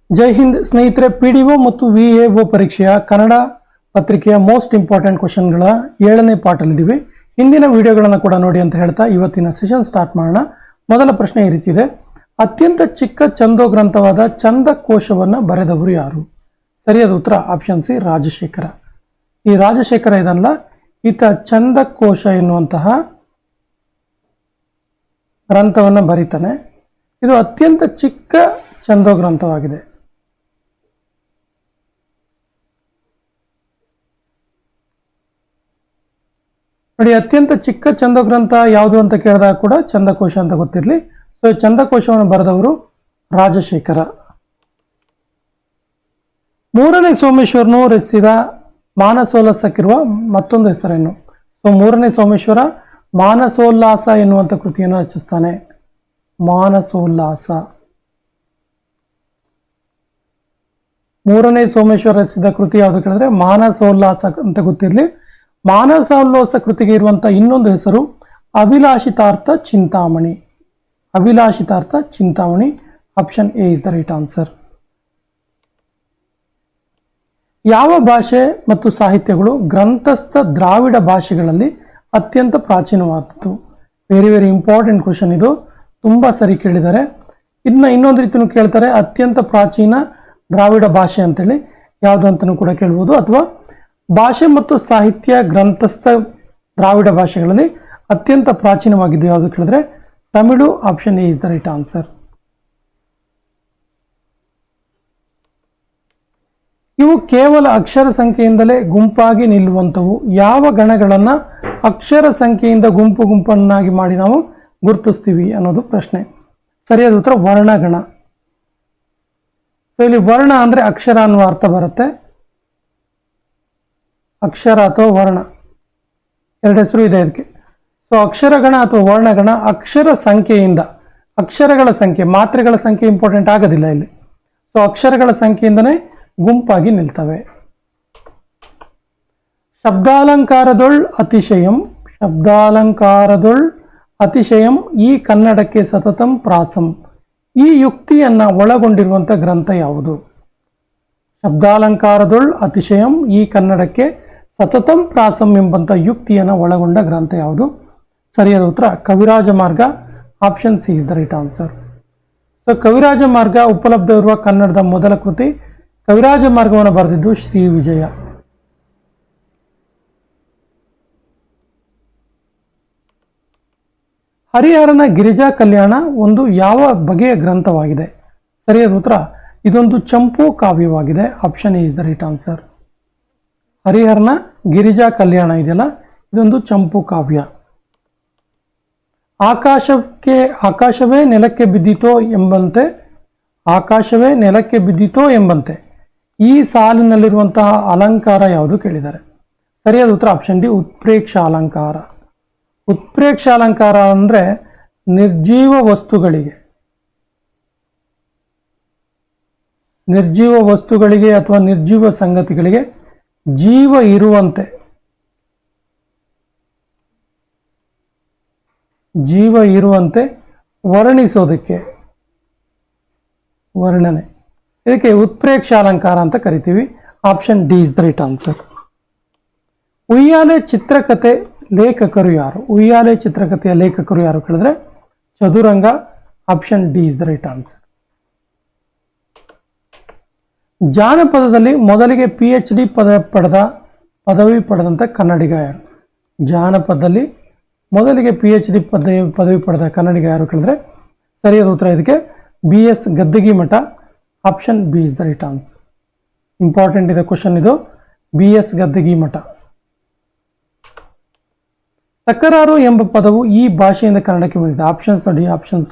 ಜೈ ಹಿಂದ್ ಸ್ನೇಹಿತರೆ, PDO ಮತ್ತು VAO ಪರೀಕ್ಷೆಯ ಕನ್ನಡ ಪತ್ರಿಕೆಯ ಮೋಸ್ಟ್ ಇಂಪಾರ್ಟೆಂಟ್ ಕ್ವಶನ್ಗಳ 7ನೇ ಪಾಠಲ್ಲಿದ್ದೀವಿ. ಹಿಂದಿನ ವಿಡಿಯೋಗಳನ್ನು ಕೂಡ ನೋಡಿ ಅಂತ ಹೇಳ್ತಾ ಇವತ್ತಿನ ಸೆಷನ್ ಸ್ಟಾರ್ಟ್ ಮಾಡೋಣ. ಮೊದಲ ಪ್ರಶ್ನೆ ಈ ರೀತಿ ಇದೆ: ಅತ್ಯಂತ ಚಿಕ್ಕ ಛಂದೋ ಗ್ರಂಥವಾದ ಛಂದಕೋಶವನ್ನು ಬರೆದವರು ಯಾರು? ಸರಿಯಾದ ಉತ್ತರ ಆಪ್ಷನ್ ಸಿ, ರಾಜಶೇಖರ. ಈ ರಾಜಶೇಖರ ಇದಲ್ಲ, ಈತ ಛಂದಕೋಶ ಎನ್ನುವಂತಹ ಗ್ರಂಥವನ್ನು ಬರೀತಾನೆ. ಇದು ಅತ್ಯಂತ ಚಿಕ್ಕ ಛಂದೋ ಗ್ರಂಥವಾಗಿದೆ. ನೋಡಿ, ಅತ್ಯಂತ ಚಿಕ್ಕ ಛಂದೋ ಗ್ರಂಥ ಯಾವುದು ಅಂತ ಕೇಳಿದಾಗ ಕೂಡ ಛಂದಕೋಶ ಅಂತ ಗೊತ್ತಿರಲಿ. ಸೊ ಛಂದಕೋಶವನ್ನು ಬರೆದವರು ರಾಜಶೇಖರ. ಮೂರನೇ ಸೋಮೇಶ್ವರನು ರಚಿಸಿದ ಮಾನಸೋಲ್ಲಾಸಕ್ಕಿರುವ ಮತ್ತೊಂದು ಹೆಸರೇನು? ಸೊ ಮೂರನೇ ಸೋಮೇಶ್ವರ ಮಾನಸೋಲ್ಲಾಸ ಎನ್ನುವಂಥ ಕೃತಿಯನ್ನು ರಚಿಸ್ತಾನೆ. ಮಾನಸೋಲ್ಲಾಸ. ಮೂರನೇ ಸೋಮೇಶ್ವರ ರಚಿಸಿದ ಕೃತಿ ಯಾವುದು ಕೇಳಿದ್ರೆ ಮಾನಸೋಲ್ಲಾಸ ಅಂತ ಗೊತ್ತಿರಲಿ. ಮಾನಸೋಲ್ಲಾಸ ಕೃತಿಗೆ ಇರುವಂಥ ಇನ್ನೊಂದು ಹೆಸರು ಅಭಿಲಾಷಿತಾರ್ಥ ಚಿಂತಾಮಣಿ. ಅಭಿಲಾಷಿತಾರ್ಥ ಚಿಂತಾಮಣಿ. Option a is the right answer. ಯಾವ ಭಾಷೆ ಮತ್ತು ಸಾಹಿತ್ಯಗಳು ಗ್ರಂಥಸ್ಥ ದ್ರಾವಿಡ ಭಾಷೆಗಳಲ್ಲಿ ಅತ್ಯಂತ ಪ್ರಾಚೀನವಾದದ್ದು? ವೆರಿ ವೆರಿ ಇಂಪಾರ್ಟೆಂಟ್ ಕ್ವಶನ್ ಇದು. ತುಂಬ ಸರಿ ಕೇಳಿದ್ದಾರೆ. ಇದನ್ನ ಇನ್ನೊಂದು ರೀತಿಯೂ ಕೇಳ್ತಾರೆ, ಅತ್ಯಂತ ಪ್ರಾಚೀನ ದ್ರಾವಿಡ ಭಾಷೆ ಅಂತೇಳಿ ಯಾವುದು ಅಂತಲೂ ಕೂಡ ಕೇಳ್ಬೋದು. ಅಥವಾ ಭಾಷೆ ಮತ್ತು ಸಾಹಿತ್ಯ ಗ್ರಂಥಸ್ಥ ದ್ರಾವಿಡ ಭಾಷೆಗಳಲ್ಲಿ ಅತ್ಯಂತ ಪ್ರಾಚೀನವಾಗಿದ್ದು ಯಾವುದು ಕೇಳಿದ್ರೆ Tamil. Option a is the right answer. ಇವು ಕೇವಲ ಅಕ್ಷರ ಸಂಖ್ಯೆಯಿಂದಲೇ ಗುಂಪಾಗಿ ನಿಲ್ಲುವಂಥವು. ಯಾವ ಗಣಗಳನ್ನು ಅಕ್ಷರ ಸಂಖ್ಯೆಯಿಂದ ಗುಂಪನ್ನಾಗಿ ಮಾಡಿ ನಾವು ಗುರುತಿಸ್ತೀವಿ ಅನ್ನೋದು ಪ್ರಶ್ನೆ. ಸರಿಯಾದ ಉತ್ತರ ವರ್ಣಗಣ. ಸೊ ಇಲ್ಲಿ ವರ್ಣ ಅಂದರೆ ಅಕ್ಷರ ಅನ್ನುವ ಅರ್ಥ ಬರುತ್ತೆ. ಅಕ್ಷರ ಅಥವಾ ವರ್ಣ ಎರಡು ಹೆಸರು ಇದೆ ಇದಕ್ಕೆ. ಸೊ ಅಕ್ಷರಗಣ ಅಥವಾ ವರ್ಣಗಣ ಅಕ್ಷರ ಸಂಖ್ಯೆಯಿಂದ, ಅಕ್ಷರಗಳ ಸಂಖ್ಯೆ, ಮಾತ್ರೆಗಳ ಸಂಖ್ಯೆ ಇಂಪಾರ್ಟೆಂಟ್ ಆಗೋದಿಲ್ಲ ಇಲ್ಲಿ. ಸೊ ಅಕ್ಷರಗಳ ಸಂಖ್ಯೆಯಿಂದನೇ ಗುಂಪಾಗಿ ನಿಲ್ತವೆ. ಶಬ್ದಾಲಂಕಾರದೊಳ್ ಅತಿಶಯಂ. ಶಬ್ದಾಲಂಕಾರದೊಳ್ ಅತಿಶಯಂ ಈ ಕನ್ನಡಕ್ಕೆ ಸತತಂ ಪ್ರಾಸಂ. ಈ ಯುಕ್ತಿಯನ್ನು ಒಳಗೊಂಡಿರುವಂಥ ಗ್ರಂಥ ಯಾವುದು? ಶಬ್ದಾಲಂಕಾರದೊಳ್ ಅತಿಶಯಂ ಈ ಕನ್ನಡಕ್ಕೆ ಸತತಂ ಪ್ರಾಸಂ ಎಂಬಂಥ ಯುಕ್ತಿಯನ್ನು ಒಳಗೊಂಡ ಗ್ರಂಥ ಯಾವುದು? ಸರಿಯಾದ ಉತ್ತರ Kavirajamarga. Option C is the right answer. So Kavirajamarga ಉಪಲಬ್ಧವಿರುವ ಕನ್ನಡದ ಮೊದಲ ಕೃತಿ. ಕವಿರಾಜ ಮಾರ್ಗವನ್ನು ಬರೆದಿದ್ದು ಶ್ರೀ ವಿಜಯ. ಹರಿಹರನ ಗಿರಿಜಾ ಕಲ್ಯಾಣ ಒಂದು ಯಾವ ಬಗೆಯ ಗ್ರಂಥವಾಗಿದೆ? ಸರಿಯಾದ ಉತ್ತರ ಇದೊಂದು ಚಂಪು ಕಾವ್ಯವಾಗಿದೆ. Option a is the right answer. ಹರಿಹರನ ಗಿರಿಜಾ ಕಲ್ಯಾಣ ಇದೆಯಲ್ಲ, ಇದೊಂದು ಚಂಪು ಕಾವ್ಯ. ಆಕಾಶವೇ ನೆಲಕ್ಕೆ ಬಿದ್ದಿತೋ ಎಂಬಂತೆ, ಆಕಾಶವೇ ನೆಲಕ್ಕೆ ಬಿದ್ದಿತೋ ಎಂಬಂತೆ ಈ ಸಾಲಿನಲ್ಲಿರುವಂತಹ ಅಲಂಕಾರ ಯಾವುದು ಕೇಳಿದ್ದಾರೆ? ಸರಿಯಾದ ಉತ್ತರ ಆಪ್ಷನ್ ಡಿ, ಉತ್ಪ್ರೇಕ್ಷ ಅಲಂಕಾರ. ಉತ್ಪ್ರೇಕ್ಷ ಅಲಂಕಾರ ಅಂದರೆ ನಿರ್ಜೀವ ವಸ್ತುಗಳಿಗೆ ಅಥವಾ ನಿರ್ಜೀವ ಸಂಗತಿಗಳಿಗೆ ಜೀವ ಇರುವಂತೆ ವರ್ಣಿಸೋದಕ್ಕೆ ವರ್ಣನೆ, ಇದಕ್ಕೆ ಉತ್ಪ್ರೇಕ್ಷ ಅಲಂಕಾರ ಅಂತ ಕರಿತೀವಿ. Option d is the right answer. Uyyale ಚಿತ್ರಕಥೆ ಲೇಖಕರು ಯಾರು? ಉಯ್ಯಾಲೆ ಚಿತ್ರಕಥೆಯ ಲೇಖಕರು ಯಾರು ಕೇಳಿದ್ರೆ Chaduranga. Option d is the right answer. ಜಾನಪದದಲ್ಲಿ ಮೊದಲಿಗೆ PhD ಪದವಿ ಪಡೆದಂಥ ಕನ್ನಡಿಗ ಯಾರು? ಜಾನಪದದಲ್ಲಿ ಮೊದಲಿಗೆ PhD ಪದವಿ ಪಡೆದ ಕನ್ನಡಿಗ ಯಾರು ಕೇಳಿದ್ರೆ ಸರಿಯಾದ ಉತ್ತರ ಇದಕ್ಕೆ BS Gaddagimath. Option b is the right answer. Important ಇದೆ ಕ್ವಶನ್ ಇದು. BS ಗದ್ದಗಿಮಠ. ತಕರಾರು ಎಂಬ ಪದವು ಈ ಭಾಷೆಯಿಂದ ಕನ್ನಡಕ್ಕೆ ಬಂದಿದೆ. ಆಪ್ಷನ್ಸ್ ನೋಡಿ, ಆಪ್ಷನ್ಸ್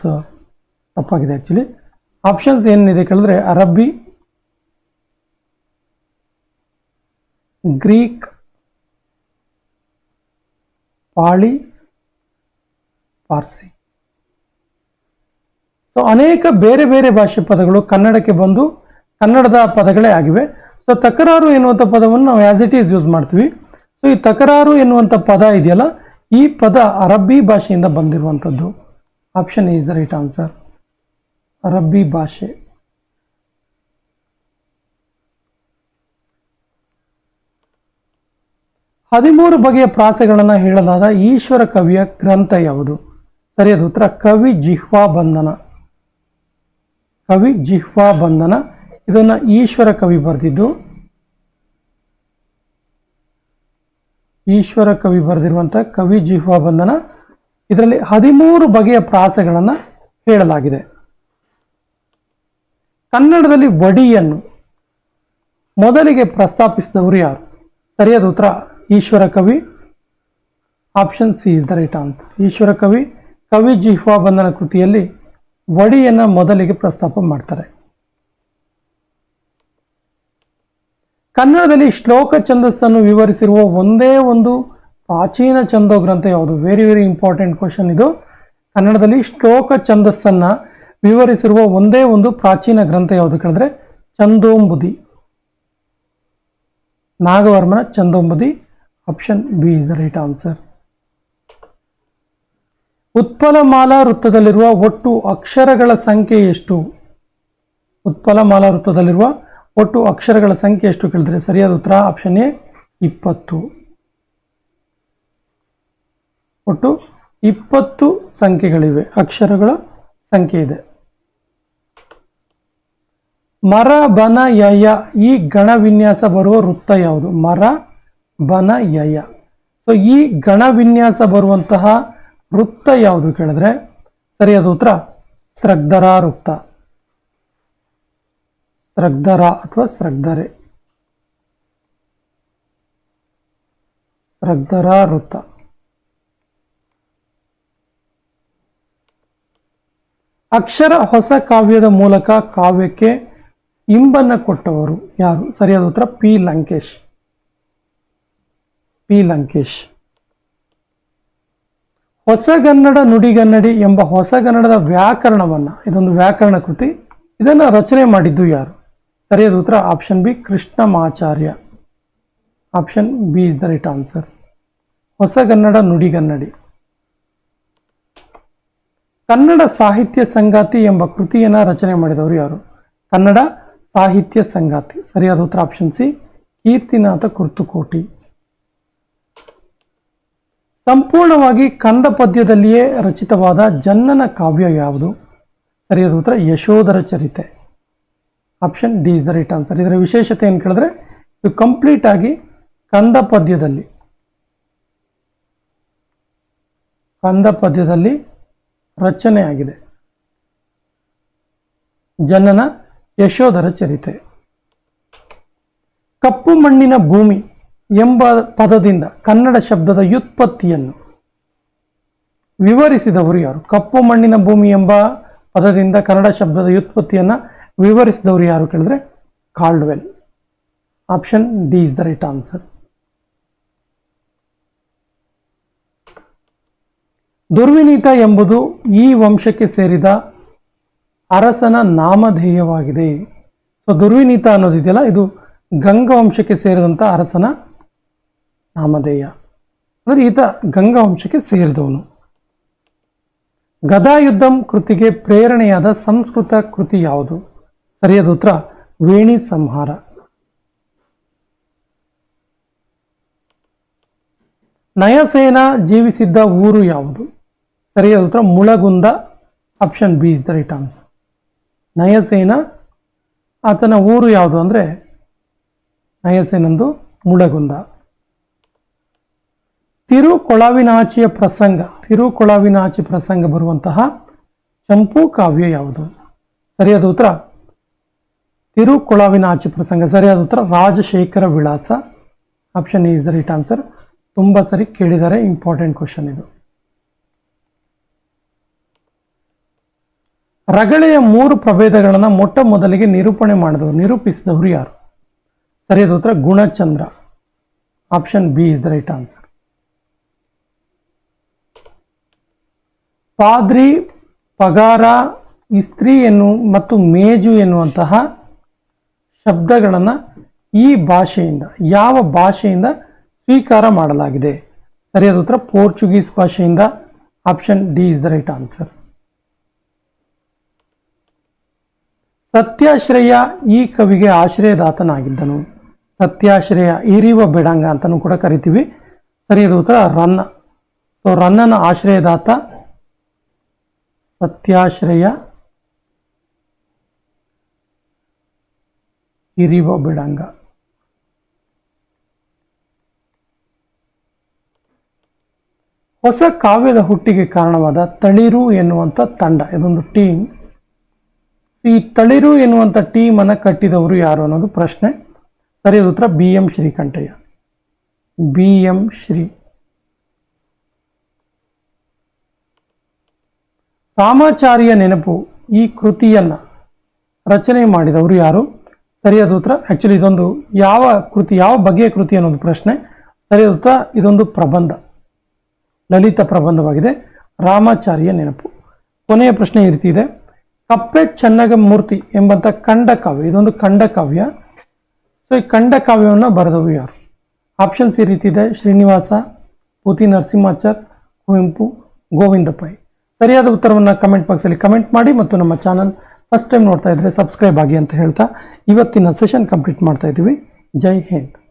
ತಪ್ಪಾಗಿದೆ ಆ್ಯಕ್ಚುಲಿ. ಆಪ್ಷನ್ಸ್ ಏನಿದೆ ಕೇಳಿದ್ರೆ ಅರಬ್ಬಿ, ಗ್ರೀಕ್, ಪಾಳಿ, ಪಾರ್ಸಿ. ಸೊ ಅನೇಕ ಬೇರೆ ಬೇರೆ ಭಾಷೆ ಪದಗಳು ಕನ್ನಡಕ್ಕೆ ಬಂದು ಕನ್ನಡದ ಪದಗಳೇ ಆಗಿವೆ. ಸೊ ತಕರಾರು ಎನ್ನುವಂಥ ಪದವನ್ನು ನಾವು ಆ್ಯಸ್ ಇಟ್ ಈಸ್ ಯೂಸ್ ಮಾಡ್ತೀವಿ. ಸೊ ಈ ತಕರಾರು ಎನ್ನುವಂಥ ಪದ ಇದೆಯಲ್ಲ, ಈ ಪದ ಅರಬ್ಬಿ ಭಾಷೆಯಿಂದ ಬಂದಿರುವಂಥದ್ದು. Option is the right answer. ಅರಬ್ಬಿ ಭಾಷೆ. 13 ಬಗೆಯ ಪ್ರಾಸಗಳನ್ನು ಹೇಳಲಾದ ಈಶ್ವರ ಕವಿಯ ಗ್ರಂಥ ಯಾವುದು? ಸರಿಯಾದ ಉತ್ತರ ಕವಿ ಜಿಹ್ವಾ ಬಂಧನ. ಕವಿ ಜಿಹ್ವಾ ಬಂಧನ ಇದನ್ನ ಈಶ್ವರ ಕವಿ ಬರೆದಿದ್ದು. ಈಶ್ವರ ಕವಿ ಬರೆದಿರುವಂತಹ ಕವಿ ಜಿಹ್ವಾ ಬಂಧನ. ಇದರಲ್ಲಿ 13 ಬಗೆಯ ಪ್ರಾಸಗಳನ್ನು ಹೇಳಲಾಗಿದೆ. ಕನ್ನಡದಲ್ಲಿ ವಡಿಯನ್ನು ಮೊದಲಿಗೆ ಪ್ರಸ್ತಾಪಿಸಿದವರು ಯಾರು? ಸರಿಯಾದ ಉತ್ತರ ಈಶ್ವರ ಕವಿ. Option C is the right answer. ಈಶ್ವರ ಕವಿ ಕವಿ ಜಿಹ್ವಾ ಬಂಧನ ಕೃತಿಯಲ್ಲಿ ವಡಿಯನ್ನು ಮೊದಲಿಗೆ ಪ್ರಸ್ತಾಪ ಮಾಡ್ತಾರೆ. ಕನ್ನಡದಲ್ಲಿ ಶ್ಲೋಕ ಛಂದಸ್ಸನ್ನು ವಿವರಿಸಿರುವ ಒಂದೇ ಒಂದು ಪ್ರಾಚೀನ ಛಂದೋ ಗ್ರಂಥ ಯಾವುದು? ವೆರಿ ವೆರಿ ಇಂಪಾರ್ಟೆಂಟ್ ಕ್ವಶನ್ ಇದು. ಕನ್ನಡದಲ್ಲಿ ಶ್ಲೋಕ ಛಂದಸ್ಸನ್ನು ವಿವರಿಸಿರುವ ಒಂದೇ ಒಂದು ಪ್ರಾಚೀನ ಗ್ರಂಥ ಯಾವುದು ಕೇಳಿದ್ರೆ ಛಂದೋಂಬುದಿ. ನಾಗವರ್ಮನ Chandombudhi. Option b is the right answer. ಉತ್ಪಲಮಾಲಾ ವೃತ್ತದಲ್ಲಿರುವ ಒಟ್ಟು ಅಕ್ಷರಗಳ ಸಂಖ್ಯೆ ಎಷ್ಟು? ಉತ್ಪಲಮಾಲಾ ವೃತ್ತದಲ್ಲಿರುವ ಒಟ್ಟು ಅಕ್ಷರಗಳ ಸಂಖ್ಯೆ ಎಷ್ಟು ಕೇಳಿದ್ರೆ ಸರಿಯಾದ ಉತ್ತರ ಆಪ್ಷನ್ ಎ 20. ಒಟ್ಟು 20 ಸಂಖ್ಯೆಗಳಿವೆ, ಅಕ್ಷರಗಳ ಸಂಖ್ಯೆ ಇದೆ. ಮರ ಬನ ಯಯ ಈ ಗಣ ವಿನ್ಯಾಸ ಬರುವ ವೃತ್ತ ಯಾವುದು? ಮರ ಬನ ಯಯ. ಸೊ ಈ ಗಣ ವಿನ್ಯಾಸ ಬರುವಂತಹ ವೃತ್ತ ಯಾವುದು ಕೇಳಿದ್ರೆ ಸರಿಯಾದ ಉತ್ತರ ಸ್ರಗ್ಧರ ವೃತ್ತ. ಸ್ರಗ್ಧರ ಅಥವಾ ಸ್ರಗ್ಧರೆ. ಸ್ರಗ್ಧರ ವೃತ್ತ. ಅಕ್ಷರ ಹೊಸ ಕಾವ್ಯದ ಮೂಲಕ ಕಾವ್ಯಕ್ಕೆ ಇಂಬನ್ನು ಕೊಟ್ಟವರು ಯಾರು? ಸರಿಯಾದ ಉತ್ತರ ಪಿ ಲಂಕೇಶ್. ಪಿ ಲಂಕೇಶ್. ಹೊಸಗನ್ನಡ ನುಡಿಗನ್ನಡಿ ಎಂಬ ಹೊಸಗನ್ನಡದ ವ್ಯಾಕರಣವನ್ನು, ಇದೊಂದು ವ್ಯಾಕರಣ ಕೃತಿ, ಇದನ್ನು ರಚನೆ ಮಾಡಿದ್ದು ಯಾರು? ಸರಿಯಾದ ಉತ್ತರ option b Krishnamacharya. Option b is the right answer. Hosagannada Nudigannadi. Kannada Sahitya Sangati ಎಂಬ ಕೃತಿಯನ್ನು ರಚನೆ ಮಾಡಿದವರು ಯಾರು? ಕನ್ನಡ ಸಾಹಿತ್ಯ ಸಂಗಾತಿ. ಸರಿಯಾದ ಉತ್ತರ ಆಪ್ಷನ್ ಸಿ ಕೀರ್ತಿನಾಥ ಕುರ್ತುಕೋಟಿ. ಸಂಪೂರ್ಣವಾಗಿ ಕಂದ ಪದ್ಯದಲ್ಲಿಯೇ ರಚಿತವಾದ ಜನ್ನನ ಕಾವ್ಯ ಯಾವುದು? ಸರಿಯಾದ ಉತ್ತರ Yashodhara Charite. Option d is the right answer. ಇದರ ವಿಶೇಷತೆ ಏನು ಕೇಳಿದ್ರೆ ಇದು ಕಂಪ್ಲೀಟ್ ಆಗಿ ಕಂದ ಪದ್ಯದಲ್ಲಿ ರಚನೆ ಆಗಿದೆ. ಜನನ ಯಶೋಧರ ಚರಿತೆ. ಕಪ್ಪು ಮಣ್ಣಿನ ಭೂಮಿ ಎಂಬ ಪದದಿಂದ ಕನ್ನಡ ಶಬ್ದದ ವ್ಯುತ್ಪತ್ತಿಯನ್ನು ವಿವರಿಸಿದವರು ಯಾರು? ಕಪ್ಪು ಮಣ್ಣಿನ ಭೂಮಿ ಎಂಬ ಪದದಿಂದ ಕನ್ನಡ ಶಬ್ದದ ವ್ಯುತ್ಪತ್ತಿಯನ್ನು ವಿವರಿಸಿದವರು ಯಾರು ಕೇಳಿದ್ರೆ Caldwell. Option d is the right answer. Durvinita ಎಂಬುದು ಈ ವಂಶಕ್ಕೆ ಸೇರಿದ ಅರಸನ ನಾಮಧೇಯವಾಗಿದೆ. ಸೊ ದುರ್ವಿನೀತ ಅನ್ನೋದಿದೆಯಲ್ಲ, ಇದು ಗಂಗವಂಶಕ್ಕೆ ಸೇರಿದಂಥ ಅರಸನ ನಾಮಧೇಯ. ಅಂದರೆ ಈತ ಗಂಗವಂಶಕ್ಕೆ ಸೇರಿದವನು. ಗದಾಯುದ್ಧಂ ಕೃತಿಗೆ ಪ್ರೇರಣೆಯಾದ ಸಂಸ್ಕೃತ ಕೃತಿ ಯಾವುದು? ಸರಿಯಾದ ಉತ್ತರ ವೇಣಿ ಸಂಹಾರ. ನಯಸೇನ ಜೀವಿಸಿದ್ದ ಊರು ಯಾವುದು? ಸರಿಯಾದ ಉತ್ತರ Mulagund. Option b is the right answer. Nayasena ಆತನ ಊರು ಯಾವುದು ಅಂದರೆ ನಯಸೇನಂದು ಮುಳಗುಂದ. ತಿರುಕೊಳವಿನಾಚಿಯ ಪ್ರಸಂಗ ಬರುವಂತಹ ಚಂಪು ಕಾವ್ಯ ಯಾವುದು? ಸರಿಯಾದ ಉತ್ತರ ತಿರುಕೊಳವಿನಾಚಿ ಪ್ರಸಂಗ. ಸರಿಯಾದ ಉತ್ತರ ರಾಜಶೇಖರ ವಿಳಾಸ. Option is the right answer. ತುಂಬ ಸರಿ ಕೇಳಿದ್ದಾರೆ, ಇಂಪಾರ್ಟೆಂಟ್ ಕ್ವಶನ್ ಇದು. ರಗಳೆಯ 3 ಪ್ರಭೇದಗಳನ್ನು ಮೊಟ್ಟ ಮೊದಲಿಗೆ ನಿರೂಪಿಸಿದವರು ಯಾರು? ಸರಿಯಾದ ಉತ್ತರ Gunachandra. Option b is the right answer. ಪಾದ್ರಿ, ಪಗಾರ, ಇಸ್ತ್ರಿ ಮತ್ತು ಮೇಜು ಎನ್ನುವಂತಹ ಶಬ್ದಗಳನ್ನು ಈ ಭಾಷೆಯಿಂದ, ಯಾವ ಭಾಷೆಯಿಂದ ಸ್ವೀಕಾರ ಮಾಡಲಾಗಿದೆ? ಸರಿಯಾದ ಉತ್ತರ ಪೋರ್ಚುಗೀಸ್ ಭಾಷೆಯಿಂದ. Option d is the right answer. Satyashraya ಈ ಕವಿಗೆ ಆಶ್ರಯದಾತನಾಗಿದ್ದನು. ಸತ್ಯಾಶ್ರಯ ಇರಿವ ಬೆಡಂಗ ಅಂತಲೂ ಕೂಡ ಕರಿತೀವಿ. ಸರಿಯಾದ ಉತ್ತರ ರನ್ನ. ಸೊ ರನ್ನನ ಆಶ್ರಯದಾತ ಸತ್ಯಾಶ್ರಯ ಹಿರಿವ ಬಿಡಂಗ. ಹೊಸ ಕಾವ್ಯದ ಹುಟ್ಟಿಗೆ ಕಾರಣವಾದ ತಳಿರು ಎನ್ನುವಂಥ ತಂಡ, ಇದೊಂದು ಟೀಮ್. ಈ ತಳಿರು ಎನ್ನುವಂಥ ಟೀಮ್ ಅನ್ನು ಕಟ್ಟಿದವರು ಯಾರು ಅನ್ನೋದು ಪ್ರಶ್ನೆ. ಸರಿಯಾದ ಉತ್ತರ BM ಶ್ರೀಕಂಠಯ್ಯ. BM ಶ್ರೀ. ರಾಮಾಚಾರ್ಯ ನೆನಪು ಈ ಕೃತಿಯನ್ನ ರಚನೆ ಮಾಡಿದವರು ಯಾರು? ಸರಿಯಾದ ಉತ್ತರ, ಆಕ್ಚುಲಿ ಇದೊಂದು ಯಾವ ಕೃತಿ, ಯಾವ ಬಗೆಯ ಕೃತಿ ಅನ್ನೋದು ಪ್ರಶ್ನೆ. ಸರಿಯಾದ ಉತ್ತರ ಇದೊಂದು ಪ್ರಬಂಧ, ಲಲಿತ ಪ್ರಬಂಧವಾಗಿದೆ. ರಾಮಾಚಾರ್ಯ ನೆನಪು. ಕೊನೆಯ ಪ್ರಶ್ನೆ ಈ ರೀತಿ ಇದೆ, ಕಪ್ಪೆ ಚೆನ್ನಗಮೂರ್ತಿ ಎಂಬಂಥ ಖಂಡಕಾವ್ಯ, ಇದೊಂದು ಖಂಡಕಾವ್ಯ. ಸೊ ಈ ಖಂಡಕಾವ್ಯವನ್ನು ಬರೆದವರು ಯಾರು? ಆಪ್ಷನ್ಸ್ ಈ ರೀತಿ ಇದೆ, ಶ್ರೀನಿವಾಸ, ಪೂತಿ ನರಸಿಂಹಾಚಾರ್, ಕುವೆಂಪು, ಗೋವಿಂದ ಪೈ. ಸರಿಯಾದ ಉತ್ತರವನ್ನು ಕಮೆಂಟ್ ಬಾಕ್ಸಲ್ಲಿ ಕಮೆಂಟ್ ಮಾಡಿ ಮತ್ತು ನಮ್ಮ ಚಾನಲ್ ಫಸ್ಟ್ ಟೈಮ್ ನೋಡ್ತಾ ಇದ್ರೆ ಸಬ್ಸ್ಕ್ರೈಬ್ ಆಗಿ ಅಂತ ಹೇಳ್ತಾ ಇವತ್ತಿನ ಸೆಷನ್ ಕಂಪ್ಲೀಟ್ ಮಾಡ್ತಾ ಇದ್ದೀವಿ. ಜೈ ಹಿಂದ್.